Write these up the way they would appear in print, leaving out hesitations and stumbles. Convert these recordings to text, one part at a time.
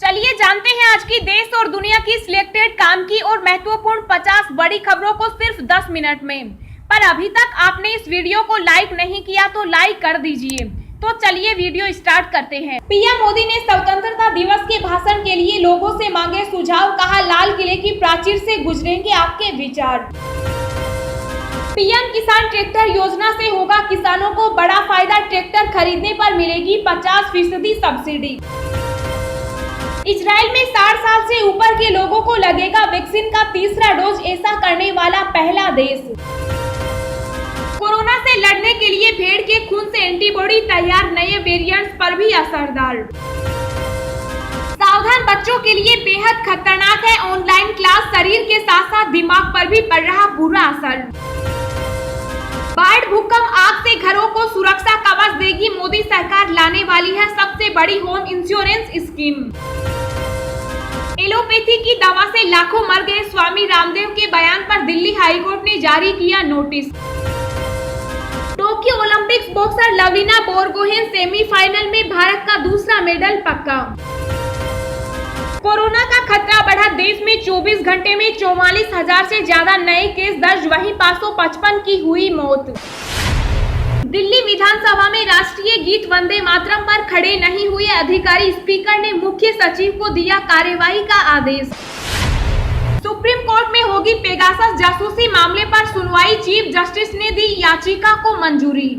चलिए जानते हैं आज की देश और दुनिया की सिलेक्टेड काम की और महत्वपूर्ण 50 बड़ी खबरों को सिर्फ 10 मिनट में। पर अभी तक आपने इस वीडियो को लाइक नहीं किया तो लाइक कर दीजिए। तो चलिए वीडियो स्टार्ट करते हैं। पीएम मोदी ने स्वतंत्रता दिवस के भाषण के लिए लोगों से मांगे सुझाव, कहा लाल किले की प्राचीर से गुजरेंगे आपके विचार। पीएम किसान ट्रैक्टर योजना से होगा किसानों को बड़ा फायदा, ट्रैक्टर खरीदने पर मिलेगी 50% सब्सिडी। इजराइल में 60 साल से ऊपर के लोगों को लगेगा वैक्सीन का तीसरा डोज, ऐसा करने वाला पहला देश। कोरोना से लड़ने के लिए भेड़ के खून से एंटीबॉडी तैयार, नए वेरिएंट्स पर भी असरदार। सावधान बच्चों के लिए बेहद खतरनाक है ऑनलाइन क्लास, शरीर के साथ साथ दिमाग पर भी पड़ रहा बुरा असर। बाढ़, भूकंप, आग से घरों को सुरक्षा कवच देगी मोदी सरकार, लाने वाली है सबसे बड़ी होम इंश्योरेंस स्कीम। एलोपैथी की दवा से लाखों मर गए, स्वामी रामदेव के बयान पर दिल्ली हाईकोर्ट ने जारी किया notice. Tokyo Olympics boxer Lovlina Borgohain semifinal में, भारत का दूसरा मेडल पक्का। कोरोना का खतरा बढ़ा, देश में 24 घंटे में 44,000 से ज्यादा नए केस दर्ज, वहीं 555 की हुई मौत। दिल्ली विधानसभा में राष्ट्रीय गीत वंदे मातरम पर खड़े नहीं हुए अधिकारी, स्पीकर ने मुख्य सचिव को दिया कार्यवाही का आदेश। सुप्रीम कोर्ट में होगी पेगासस जासूसी मामले पर सुनवाई, चीफ जस्टिस ने दी याचिका को मंजूरी।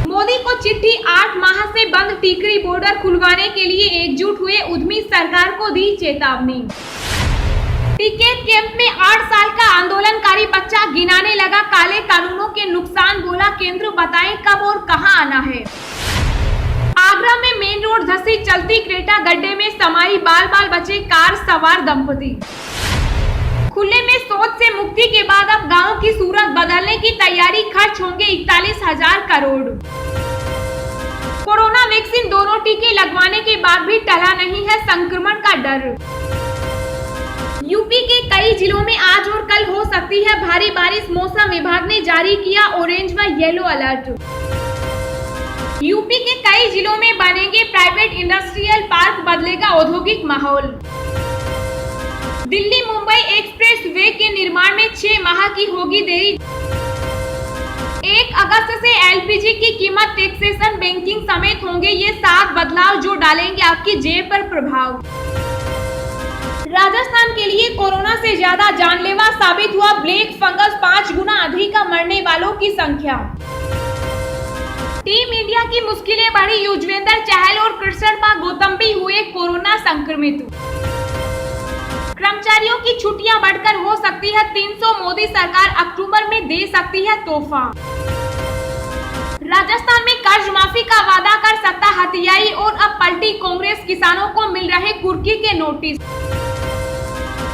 मोदी को चिट्ठी, 8 माह से बंद टिकरी बॉर्डर खुलवाने के लिए एकजुट हुए उद्यमी, सरकार को दी चेतावनी। टिकैत कैंप में 8 साल का आंदोलनकारी बच्चा गिनाने लगा काले कानूनों के नुकसान, बोला केंद्र बताएं कब और कहां आना है। आगरा में मेन रोड धंसी, चलती क्रेटा गड्ढे में समाई, बाल बाल बचे कार सवार दंपति। खुले में शौच से मुक्ति के बाद अब गांव की सूरत बदलने की तैयारी, खर्च होंगे 41,000 करोड़। कोरोना वैक्सीन, दोनों टीके लगवाने के बाद भी टला नहीं है संक्रमण का डर। यूपी के कई जिलों में आज और कल हो सकती है भारी बारिश, मौसम विभाग ने जारी किया ऑरेंज व येलो अलर्ट। यूपी के कई जिलों में बनेंगे प्राइवेट इंडस्ट्रियल पार्क, बदलेगा औद्योगिक माहौल। दिल्ली मुंबई एक्सप्रेस वे के निर्माण में 6 माह की होगी देरी। 1 अगस्त से एलपीजी की कीमत, टैक्सेशन, बैंकिंग समेत होंगे ये 7 बदलाव जो डालेंगे आपकी जेब पर प्रभाव। राजस्थान के लिए कोरोना से ज्यादा जानलेवा साबित हुआ ब्लैक फंगस, 5 गुना अधिक मरने वालों की संख्या। टीम इंडिया की मुश्किलें बढ़ी, युजवेंद्र चहल और कृष्णप्पा गौतम भी हुए कोरोना संक्रमित। कर्मचारियों की छुट्टियां बढ़कर हो सकती है 300, मोदी सरकार अक्टूबर में दे सकती है तोहफा। राजस्थान में कर्ज माफी का वादा कर सत्ता हथियाई और अब पलटी कांग्रेस, किसानों को मिल रहे कुर्की के नोटिस।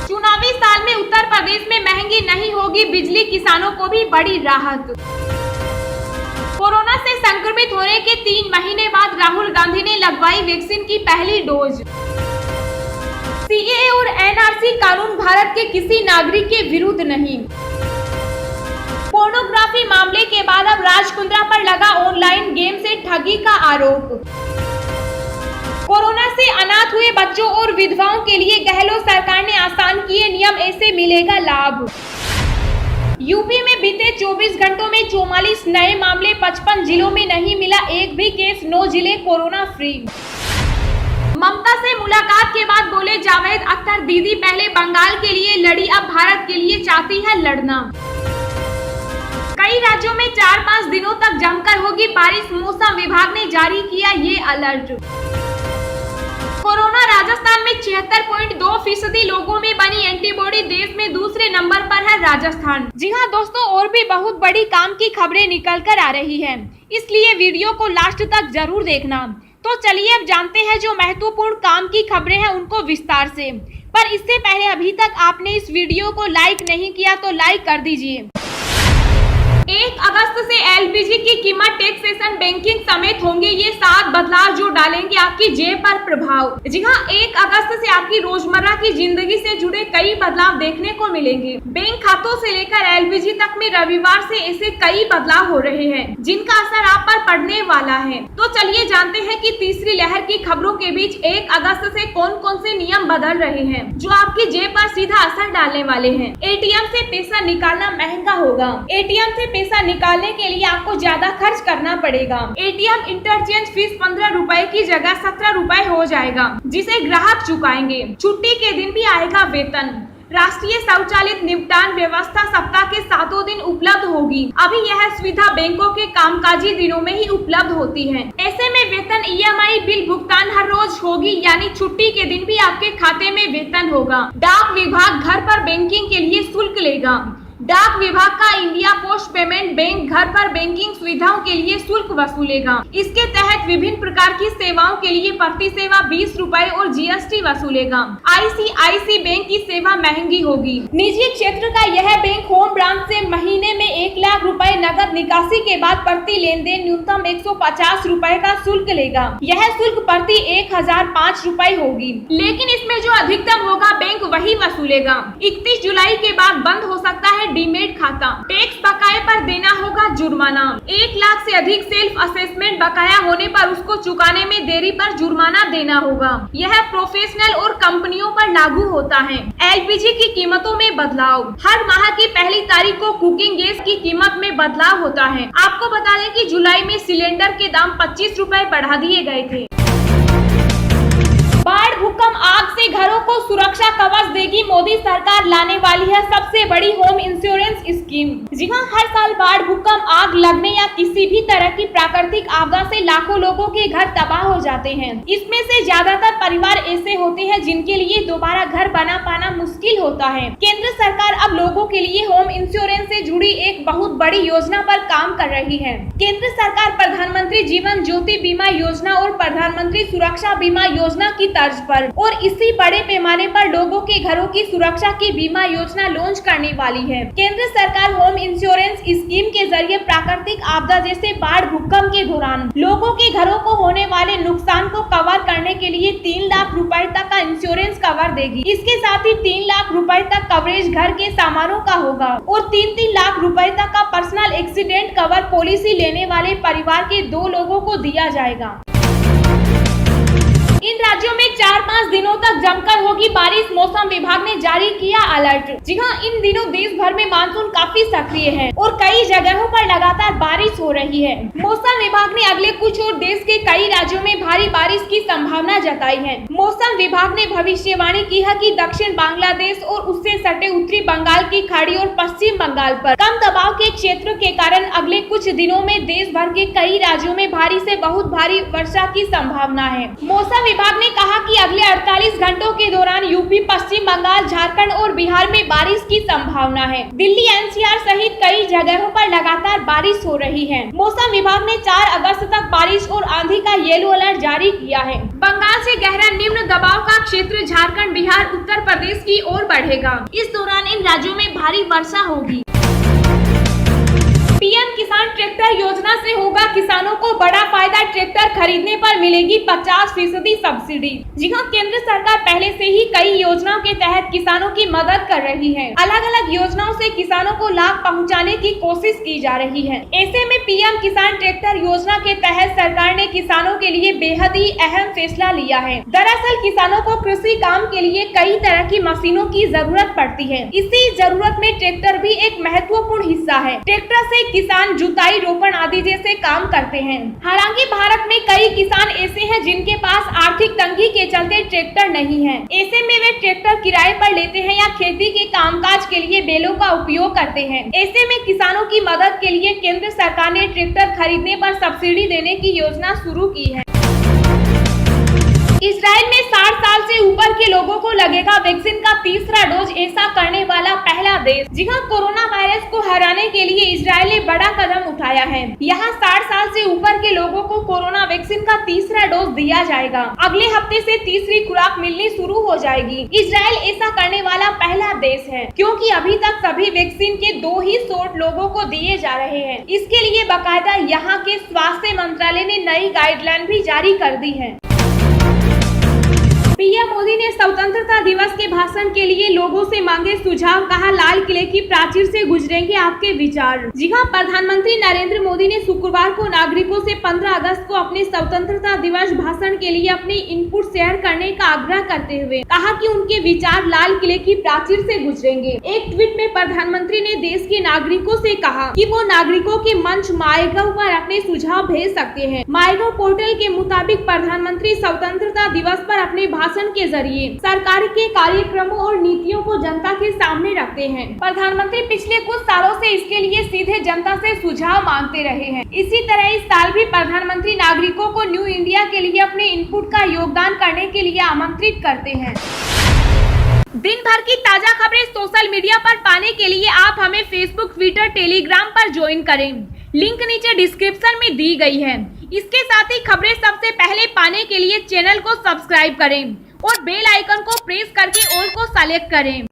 चुनावी साल में उत्तर प्रदेश में महंगी नहीं होगी बिजली, किसानों को भी बड़ी राहत। कोरोना से संक्रमित होने के 3 महीने बाद राहुल गांधी ने लगवाई वैक्सीन की पहली डोज। सीएए और एनआरसी कानून भारत के किसी नागरिक के विरुद्ध नहीं। पोर्नोग्राफी मामले के बाद अब राज कुंद्रा पर लगा ऑनलाइन गेम से ठगी का आरोप। कोरोना से अनाथ हुए बच्चों और विधवाओं के लिए गहलोत सरकार ने आसान किए नियम, ऐसे मिलेगा लाभ। यूपी में बीते 24 घंटों में 44 नए मामले, 55 जिलों में नहीं मिला एक भी केस, 9 जिले कोरोना फ्री। ममता से मुलाकात के बाद बोले जावेद अख्तर, दीदी पहले बंगाल के लिए लड़ी, अब भारत के लिए चाहती है लड़ना। कई राज्यों में 4-5 दिनों तक जमकर होगी बारिश, मौसम विभाग ने जारी किया ये अलर्ट। कोरोना, राजस्थान में 76.2% लोगों में बनी एंटीबॉडी, देश में दूसरे नंबर पर है राजस्थान। जी हाँ दोस्तों, और भी बहुत बड़ी काम की खबरें निकल कर आ रही है, इसलिए वीडियो को लास्ट तक जरूर देखना। तो चलिए अब जानते हैं जो महत्वपूर्ण काम की खबरें हैं उनको विस्तार से। पर इससे पहले अभी तक आपने इस वीडियो को लाइक नहीं किया तो लाइक कर दीजिए। 1 अगस्त से एलपीजी की कीमत, टैक्सेशन, बैंकिंग समेत होंगे ये 7 बदलाव जो डालेंगे आपकी जेब पर प्रभाव। जी हाँ, 1 अगस्त से आपकी रोजमर्रा की जिंदगी से जुड़े कई बदलाव देखने को मिलेंगे। बैंक खातों से लेकर एलपीजी तक में रविवार से ऐसे कई बदलाव हो रहे हैं जिनका असर आप पर पड़ने वाला है। तो चलिए जानते हैं कि तीसरी लहर की खबरों के बीच 1 अगस्त से कौन कौन से नियम बदल रहे हैं जो आपकी जेब पर सीधा असर डालने वाले हैं। एटीएम से पैसा निकालना महंगा होगा। एटीएम से पैसा निकालने के लिए आपको ज्यादा खर्च करना पड़ेगा। एटीएम इंटरचेंज फीस 15 रुपए की जगह 17 रुपए हो जाएगा, जिसे ग्राहक चुकाएंगे। छुट्टी के दिन भी आएगा वेतन। राष्ट्रीय स्वचालित निपटान व्यवस्था सप्ताह के 7 दिन उपलब्ध होगी। अभी यह सुविधा बैंकों के कामकाजी दिनों में ही उपलब्ध होती है। ऐसे में वेतन, ईएमआई, बिल भुगतान हर रोज होगी, यानी छुट्टी के दिन भी आपके खाते में वेतन होगा। डाक विभाग घर पर बैंकिंग के लिए शुल्क लेगा। डाक विभाग का इंडिया पोस्ट पेमेंट बैंक घर पर बैंकिंग सुविधाओं के लिए शुल्क वसूलेगा। इसके तहत विभिन्न प्रकार की सेवाओं के लिए प्रति सेवा 20 रुपए और जीएसटी वसूलेगा। आईसीआईसी बैंक की सेवा महंगी होगी। निजी क्षेत्र का यह बैंक होम ब्रांच से महीने में 1 लाख रुपए नकद निकासी के बाद प्रति लेन देन न्यूनतम 150 रुपए का शुल्क लेगा। यह शुल्क प्रति 1005 रुपए होगी, लेकिन इसमें जो अधिकतम होगा बैंक वही वसूलेगा। 31 जुलाई के बाद बंद हो सकता है डीमेट खाता। टैक्स बकाये पर देना होगा जुर्माना। 1 लाख से अधिक सेल्फ असेसमेंट बकाया होने पर उसको चुकाने में देरी पर जुर्माना देना होगा। यह प्रोफेशनल और कंपनियों पर लागू होता है। एलपीजी की कीमतों में बदलाव। हर माह की पहली तारीख को कुकिंग गैस की कीमत में बदलाव होता है। आपको बता दें कि जुलाई में सिलेंडर के दाम 25 रुपए बढ़ा दिए गए थे। बाढ़, भूकंप, आग से घरों को सुरक्षा कवच देगी मोदी सरकार, लाने वाली है सबसे बड़ी होम इंश्योरेंस स्कीम। जी हाँ, हर साल बाढ़, भूकंप, आग लगने या किसी भी तरह की प्राकृतिक आपदा से लाखों लोगों के घर तबाह हो जाते हैं। इसमें से ज्यादातर परिवार ऐसे होते हैं जिनके लिए दोबारा घर बना पाना मुश्किल होता है। केंद्र सरकार अब लोगों के लिए होम इंश्योरेंस से जुड़ी एक बहुत बड़ी योजना पर काम कर रही है। केंद्र सरकार प्रधानमंत्री जीवन ज्योति बीमा योजना और प्रधानमंत्री सुरक्षा बीमा योजना की तर्ज पर और इसी बड़े पैमाने पर लोगों के घरों की सुरक्षा की बीमा योजना लॉन्च करने वाली है। केंद्र सरकार होम इंश्योरेंस स्कीम के जरिए प्राकृतिक आपदा जैसे बाढ़, भूकंप के दौरान लोगों के घरों को होने वाले नुकसान को कवर करने के लिए 3 लाख रुपए तक का इंश्योरेंस कवर देगी। इसके साथ ही 3 लाख रुपए तक कवरेज घर के सामानों का होगा और 3-3 लाख रुपए तक का पर्सनल एक्सीडेंट कवर पॉलिसी लेने वाले परिवार के 2 लोगों को दिया जाएगा। इन राज्यों में 4-5 दिनों तक जमकर होगी बारिश, मौसम विभाग ने जारी किया अलर्ट। जी हाँ, इन दिनों देश भर में मानसून काफी सक्रिय है और कई जगहों पर लगातार बारिश हो रही है। मौसम विभाग ने अगले कुछ और देश के कई राज्यों में भारी बारिश की संभावना जताई है। मौसम विभाग ने भविष्यवाणी की है कि दक्षिण बांग्लादेश और उससे सटे उत्तरी बंगाल की खाड़ी और पश्चिम बंगाल पर कम दबाव के क्षेत्र के कारण अगले कुछ दिनों में देश भर के कई राज्यों में भारी से बहुत भारी वर्षा की संभावना है। मौसम विभाग ने कहा कि अगले 48 घंटों के दौरान यूपी, पश्चिम बंगाल, झारखंड और बिहार में बारिश की संभावना है। दिल्ली, एनसीआर सहित कई जगहों पर लगातार बारिश हो रही है। मौसम विभाग ने 4 अगस्त तक बारिश और आंधी का येलो अलर्ट जारी किया है। बंगाल से गहरा निम्न दबाव का क्षेत्र झारखंड, बिहार, उत्तर प्रदेश की ओर बढ़ेगा। इस दौरान इन राज्यों में भारी वर्षा होगी। पीएम किसान ट्रैक्टर योजना से होगा किसानों को बड़ा फायदा, ट्रैक्टर खरीदने पर मिलेगी 50% सब्सिडी। जी हाँ, केंद्र सरकार पहले से ही कई योजनाओं के तहत किसानों की मदद कर रही है। अलग अलग योजनाओं से किसानों को लाभ पहुंचाने की कोशिश की जा रही है। ऐसे में पीएम किसान ट्रैक्टर योजना के तहत सरकार ने किसानों के लिए बेहद ही अहम फैसला लिया है। दरअसल किसानों को कृषि काम के लिए कई तरह की मशीनों की जरूरत पड़ती है। इसी जरूरत में ट्रैक्टर भी एक महत्वपूर्ण हिस्सा है। ट्रैक्टर से किसान जुताई, रोपण आदि जैसे काम करते हैं। हालांकि भारत में कई किसान ऐसे हैं जिनके पास आर्थिक तंगी के चलते ट्रैक्टर नहीं है। ऐसे में वे ट्रैक्टर किराए पर लेते हैं या खेती के कामकाज के लिए बैलों का उपयोग करते हैं। ऐसे में किसानों की मदद के लिए केंद्र सरकार ने ट्रैक्टर खरीदने पर सब्सिडी देने की योजना शुरू की है। इजराइल में 60 साल से ऊपर के लोगों को को लगेगा वैक्सीन का तीसरा डोज, ऐसा करने वाला पहला देश। जी हाँ, कोरोना वायरस को हराने के लिए इजराइल ने बड़ा कदम उठाया है। यहाँ 60 साल से ऊपर के लोगों को कोरोना वैक्सीन का तीसरा डोज दिया जाएगा। अगले हफ्ते से तीसरी खुराक मिलनी शुरू हो जाएगी। इजराइल ऐसा करने वाला पहला देश है, क्योंकि अभी तक सभी वैक्सीन के 2 ही शॉट लोगों को दिए जा रहे हैं। इसके लिए बाकायदा यहाँ के स्वास्थ्य मंत्रालय ने नई गाइडलाइन भी जारी कर दी है। पीएम मोदी ने स्वतंत्रता दिवस के भाषण के लिए लोगों से मांगे सुझाव, कहा लाल किले की प्राचीर से गुजरेंगे आपके विचार। जी हाँ, प्रधानमंत्री नरेंद्र मोदी ने शुक्रवार को नागरिकों से 15 अगस्त को अपने स्वतंत्रता दिवस भाषण के लिए अपनी इनपुट शेयर करने का आग्रह करते हुए कहा कि उनके विचार लाल किले की प्राचीर से गुजरेंगे। एक ट्वीट में प्रधानमंत्री ने देश के नागरिकों से कहा कि वो नागरिकों के मंच माईगव पर अपने सुझाव भेज सकते हैं। माईगव पोर्टल के मुताबिक प्रधानमंत्री स्वतंत्रता दिवस पर अपने भाषण के जरिए सरकार के कार्यक्रमों और नीतियों को जनता के सामने रखते हैं। प्रधानमंत्री पिछले कुछ सालों से इसके लिए सीधे जनता से सुझाव मांगते रहे हैं। इसी तरह इस साल भी प्रधानमंत्री नागरिकों को न्यू इंडिया के लिए अपने इनपुट का योगदान करने के लिए आमंत्रित करते हैं। दिन भर की ताजा खबरें सोशल मीडिया पर पाने के लिए आप हमें फेसबुक, ट्विटर, टेलीग्राम पर ज्वाइन करें। लिंक नीचे डिस्क्रिप्शन में दी गई है। इसके साथ ही खबरें सबसे पहले पाने के लिए चैनल को सब्सक्राइब करें और बेल आइकन को प्रेस करके ऑल को सेलेक्ट करें।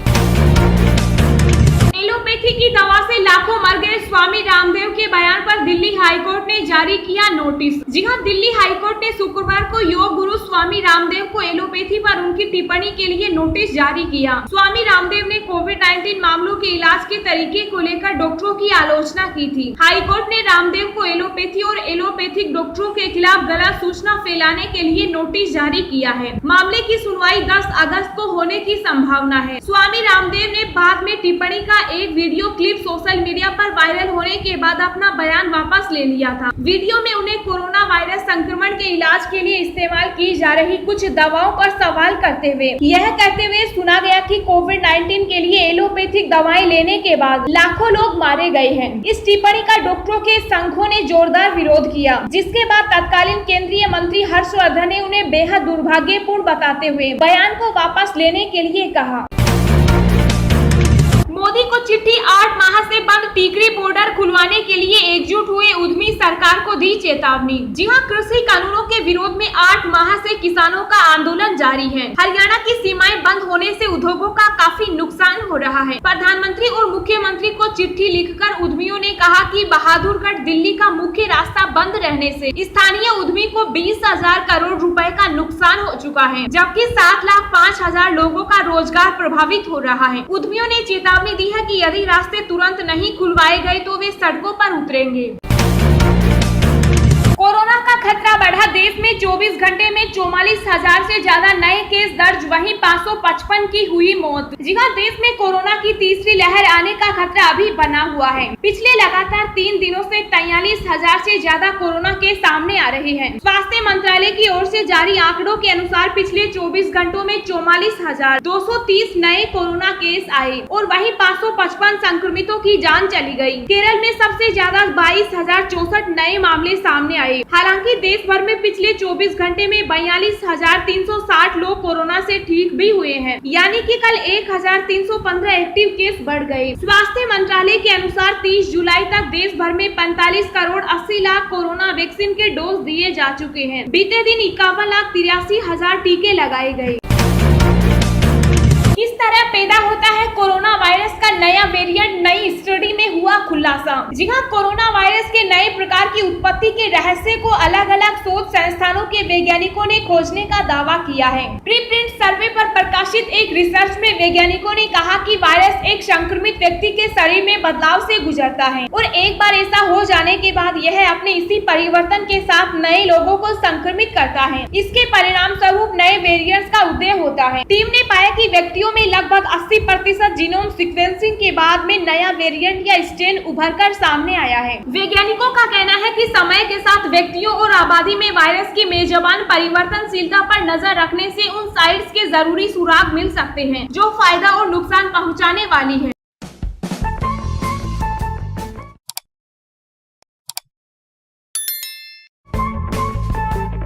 एलोपैथी की दवा से लाखों मर गए, स्वामी रामदेव के बयान पर दिल्ली हाईकोर्ट ने जारी किया नोटिस। जी हां, दिल्ली हाईकोर्ट ने शुक्रवार को योग गुरु स्वामी रामदेव को एलोपैथी पर उनकी टिप्पणी के लिए नोटिस जारी किया। स्वामी रामदेव ने कोविड-19 मामलों के इलाज के तरीके को लेकर डॉक्टरों की आलोचना की थी। हाईकोर्ट ने रामदेव को एलोपैथी और एलोपैथिक डॉक्टरों के खिलाफ गलत सूचना फैलाने के लिए नोटिस जारी किया है। मामले की सुनवाई 10 अगस्त को होने की संभावना है। स्वामी रामदेव ने बाद में टिप्पणी का एक वीडियो क्लिप सोशल मीडिया पर वायरल होने के बाद अपना बयान वापस ले लिया था। वीडियो में उन्हें कोरोना वायरस संक्रमण के इलाज के लिए इस्तेमाल की जा रही कुछ दवाओं पर सवाल करते हुए यह कहते हुए सुना गया कि कोविड-19 के लिए एलोपैथिक दवाएं लेने के बाद लाखों लोग मारे गए हैं। इस टिप्पणी का डॉक्टरों के संघों ने जोरदार विरोध किया, जिसके बाद तत्कालीन केंद्रीय मंत्री हर्षवर्धन ने उन्हें बेहद दुर्भाग्यपूर्ण बताते हुए बयान को वापस लेने के लिए कहा। मोदी को चिट्ठी, 8 माह से बंद टीकरी बॉर्डर खुलवाने के लिए एकजुट हुए उद्यमी सरकार को दी चेतावनी। जी हां, कृषि कानूनों के विरोध में 8 माह से किसानों का आंदोलन जारी है। हरियाणा की सीमाएं बंद होने से उद्योगों का काफी नुकसान हो रहा है। प्रधानमंत्री और मुख्यमंत्री को चिट्ठी लिखकर उद्यमियों ने कहा कि बहादुरगढ़ दिल्ली का मुख्य रास्ता बंद रहने से स्थानीय उद्यमी को 20,000 करोड़ रुपए का नुकसान हो चुका है, जबकि 7,05,000 लोगों का रोजगार प्रभावित हो रहा है। उद्यमियों ने चेतावनी दी है कि यदि रास्ते तुरंत नहीं खुलवाए गए तो वे सड़कों पर उतरेंगे। कोरोना का खतरा बढ़ा, देश में 24 घंटे में 44,000 से ज्यादा नए केस दर्ज, वहीं 555 की हुई मौत। जी हां, देश में कोरोना की तीसरी लहर आने का खतरा अभी बना हुआ है। पिछले लगातार 3 दिनों से 43,000 से ज्यादा कोरोना केस सामने आ रहे हैं। स्वास्थ्य मंत्रालय की ओर से जारी आंकड़ों के अनुसार पिछले 24 घंटों में 44,230 नए कोरोना केस आए और वहीं 555 संक्रमितों की जान चली गई। केरल में सबसे ज्यादा 22,064 नए मामले सामने आए। हालांकि देश भर में पिछले 24 घंटे में 42,360 लोग कोरोना से ठीक भी हुए हैं, यानी कि कल 1,315 एक्टिव केस बढ़ गए। स्वास्थ्य मंत्रालय के अनुसार 30 जुलाई तक देश भर में 45 करोड़ 80 लाख कोरोना वैक्सीन के डोज दिए जा चुके हैं। बीते दिन 51,83,000 टीके लगाए गए। किस तरह पैदा होता है कोरोना वायरस का नया वेरिएंट, नई स्टडी में हुआ खुलासा। जी हां, कोरोना वायरस के नए प्रकार की उत्पत्ति के रहस्य को अलग अलग शोध संस्थानों के वैज्ञानिकों ने खोजने का दावा किया है। प्रीप्रिंट सर्वे पर प्रकाशित एक रिसर्च में वैज्ञानिकों ने कहा कि वायरस एक संक्रमित व्यक्ति के शरीर में बदलाव से गुजरता है और एक बार ऐसा हो जाने के बाद यह अपने इसी परिवर्तन के साथ नए लोगों को संक्रमित करता है। इसके परिणाम स्वरूप नए वेरिएंट्स का उदय होता है। टीम ने पाया कि व्यक्तियों में लगभग 80% जीनोम सीक्वेंसिंग के बाद में नया वेरिएंट या स्ट्रेन उभर कर सामने आया है। वैज्ञानिकों का कहना है कि समय के साथ व्यक्तियों और आबादी में वायरस की मेजबान परिवर्तनशीलता पर नजर रखने से उन साइट्स के जरूरी सुराग मिल सकते हैं जो फायदा और नुकसान पहुंचाने वाली है।